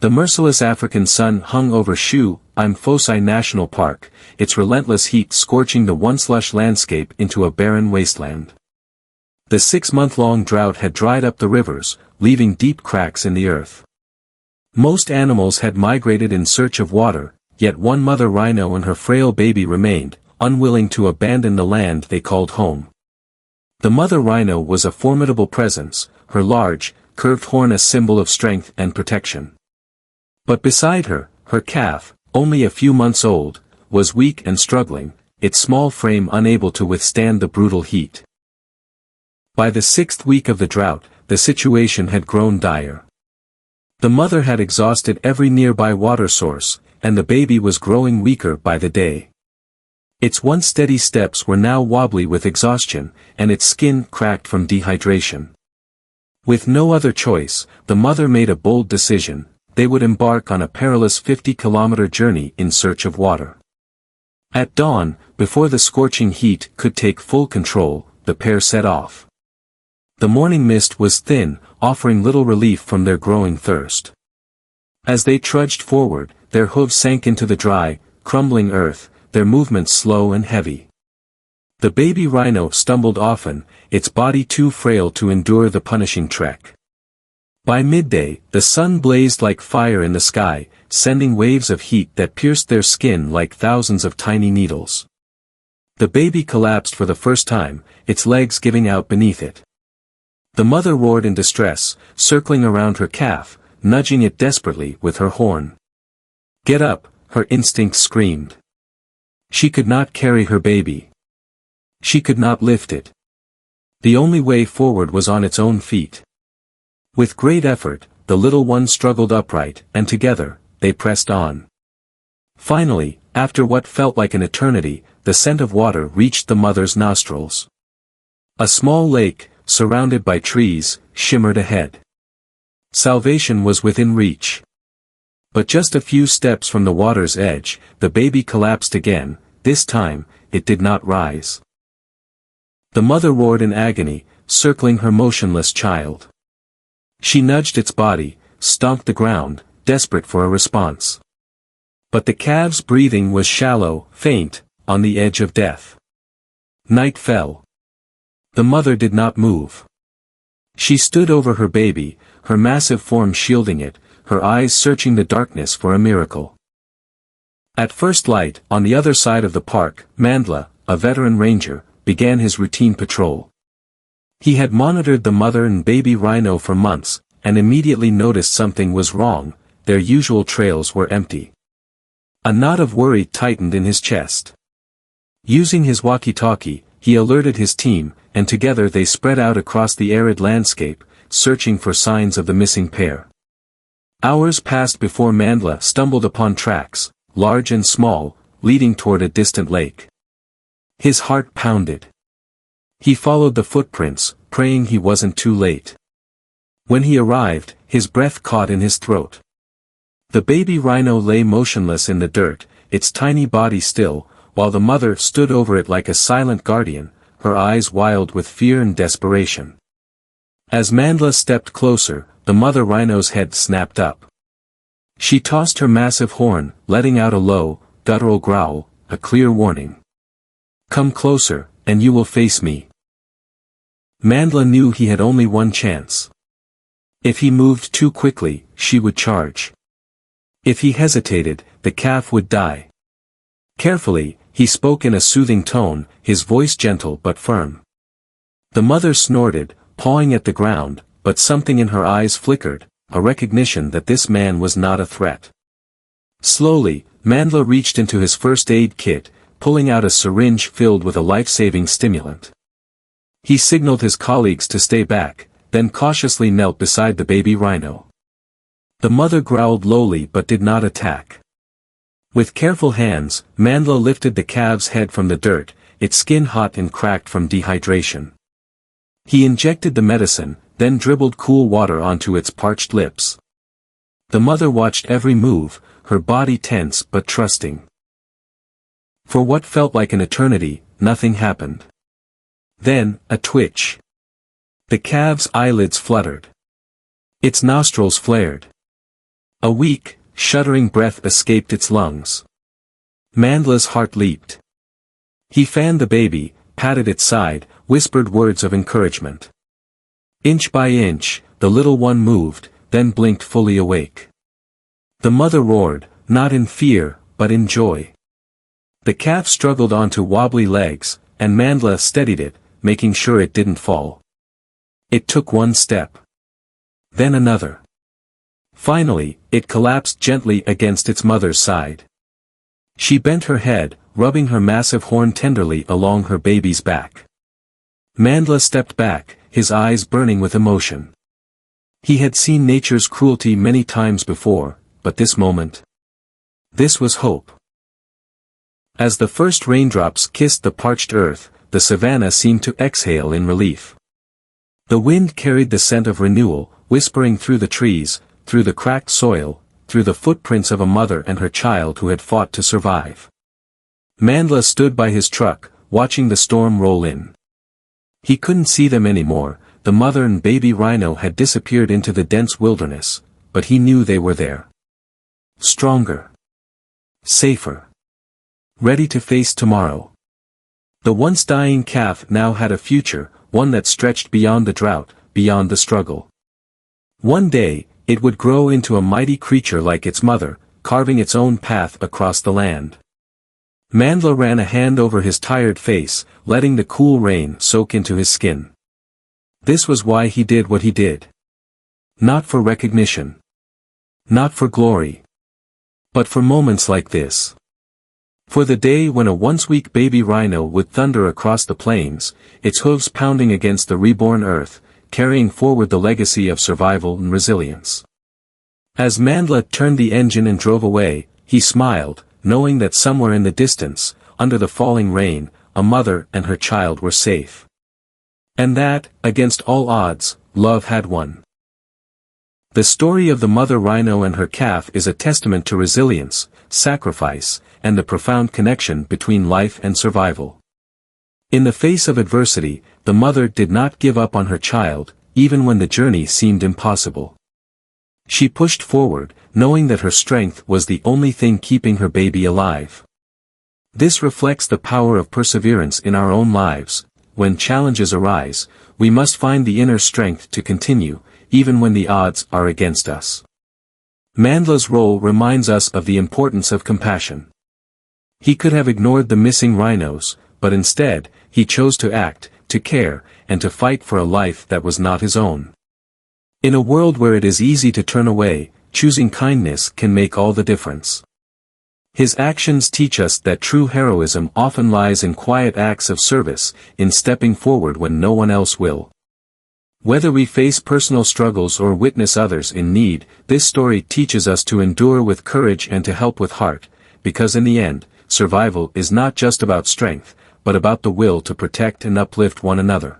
The merciless African sun hung over Shu'm Fosai National Park, its relentless heat scorching the once lush landscape into a barren wasteland. The 6-month-long drought had dried up the rivers, leaving deep cracks in the earth. Most animals had migrated in search of water, yet one mother rhino and her frail baby remained, unwilling to abandon the land they called home. The mother rhino was a formidable presence, her large, curved horn a symbol of strength and protection. But beside her, her calf, only a few months old, was weak and struggling, its small frame unable to withstand the brutal heat. By the 6th week of the drought, the situation had grown dire. The mother had exhausted every nearby water source, and the baby was growing weaker by the day. Its once steady steps were now wobbly with exhaustion, and its skin cracked from dehydration. With no other choice, the mother made a bold decision: they would embark on a perilous 50-kilometer journey in search of water. At dawn, before the scorching heat could take full control, the pair set off. The morning mist was thin, offering little relief from their growing thirst. As they trudged forward, their hooves sank into the dry, crumbling earth, their movements slow and heavy. The baby rhino stumbled often, its body too frail to endure the punishing trek. By midday, the sun blazed like fire in the sky, sending waves of heat that pierced their skin like thousands of tiny needles. The baby collapsed for the first time, its legs giving out beneath it. The mother roared in distress, circling around her calf, nudging it desperately with her horn. "Get up," her instincts screamed. She could not carry her baby. She could not lift it. The only way forward was on its own feet. With great effort, the little one struggled upright, and together, they pressed on. Finally, after what felt like an eternity, the scent of water reached the mother's nostrils. A small lake, surrounded by trees, shimmered ahead. Salvation was within reach. But just a few steps from the water's edge, the baby collapsed again. This time, it did not rise. The mother roared in agony, circling her motionless child. She nudged its body, stomped the ground, desperate for a response. But the calf's breathing was shallow, faint, on the edge of death. Night fell. The mother did not move. She stood over her baby, her massive form shielding it, her eyes searching the darkness for a miracle. At first light, on the other side of the park, Mandla, a veteran ranger, began his routine patrol. He had monitored the mother and baby rhino for months, and immediately noticed something was wrong. Their usual trails were empty. A knot of worry tightened in his chest. Using his walkie-talkie, he alerted his team, and together they spread out across the arid landscape, searching for signs of the missing pair. Hours passed before Mandla stumbled upon tracks, large and small, leading toward a distant lake. His heart pounded. He followed the footprints, praying he wasn't too late. When he arrived, his breath caught in his throat. The baby rhino lay motionless in the dirt, its tiny body still, while the mother stood over it like a silent guardian, her eyes wild with fear and desperation. As Mandla stepped closer, the mother rhino's head snapped up. She tossed her massive horn, letting out a low, guttural growl, a clear warning. "Come closer, and you will face me." Mandla knew he had only one chance. If he moved too quickly, she would charge. If he hesitated, the calf would die. Carefully, he spoke in a soothing tone, his voice gentle but firm. The mother snorted, pawing at the ground, but something in her eyes flickered, a recognition that this man was not a threat. Slowly, Mandla reached into his first aid kit, pulling out a syringe filled with a life-saving stimulant. He signaled his colleagues to stay back, then cautiously knelt beside the baby rhino. The mother growled lowly but did not attack. With careful hands, Mandla lifted the calf's head from the dirt, its skin hot and cracked from dehydration. He injected the medicine, then dribbled cool water onto its parched lips. The mother watched every move, her body tense but trusting. For what felt like an eternity, nothing happened. Then, a twitch. The calf's eyelids fluttered. Its nostrils flared. A weak, shuddering breath escaped its lungs. Mandla's heart leaped. He fanned the baby, patted its side, whispered words of encouragement. Inch by inch, the little one moved, then blinked fully awake. The mother roared, not in fear, but in joy. The calf struggled onto wobbly legs, and Mandla steadied it, making sure it didn't fall. It took one step. Then another. Finally, it collapsed gently against its mother's side. She bent her head, rubbing her massive horn tenderly along her baby's back. Mandla stepped back, his eyes burning with emotion. He had seen nature's cruelty many times before, but this moment. This was hope. As the first raindrops kissed the parched earth, the savanna seemed to exhale in relief. The wind carried the scent of renewal, whispering through the trees, through the cracked soil, through the footprints of a mother and her child who had fought to survive. Mandla stood by his truck, watching the storm roll in. He couldn't see them anymore, the mother and baby Rhino had disappeared into the dense wilderness, but he knew they were there. Stronger. Safer. Ready to face tomorrow. The once dying calf now had a future, one that stretched beyond the drought, beyond the struggle. One day, it would grow into a mighty creature like its mother, carving its own path across the land. Mandla ran a hand over his tired face, letting the cool rain soak into his skin. This was why he did what he did. Not for recognition. Not for glory. But for moments like this. For the day when a once weak baby rhino would thunder across the plains, its hooves pounding against the reborn earth, carrying forward the legacy of survival and resilience. As Mandla turned the engine and drove away, he smiled, knowing that somewhere in the distance, under the falling rain, a mother and her child were safe. And that, against all odds, love had won. The story of the mother rhino and her calf is a testament to resilience, sacrifice, and the profound connection between life and survival. In the face of adversity, the mother did not give up on her child, even when the journey seemed impossible. She pushed forward, knowing that her strength was the only thing keeping her baby alive. This reflects the power of perseverance in our own lives. When challenges arise, we must find the inner strength to continue, even when the odds are against us. Mandla's role reminds us of the importance of compassion. He could have ignored the missing rhinos, but instead, he chose to act, to care, and to fight for a life that was not his own. In a world where it is easy to turn away, choosing kindness can make all the difference. His actions teach us that true heroism often lies in quiet acts of service, in stepping forward when no one else will. Whether we face personal struggles or witness others in need, this story teaches us to endure with courage and to help with heart, because in the end, survival is not just about strength, but about the will to protect and uplift one another.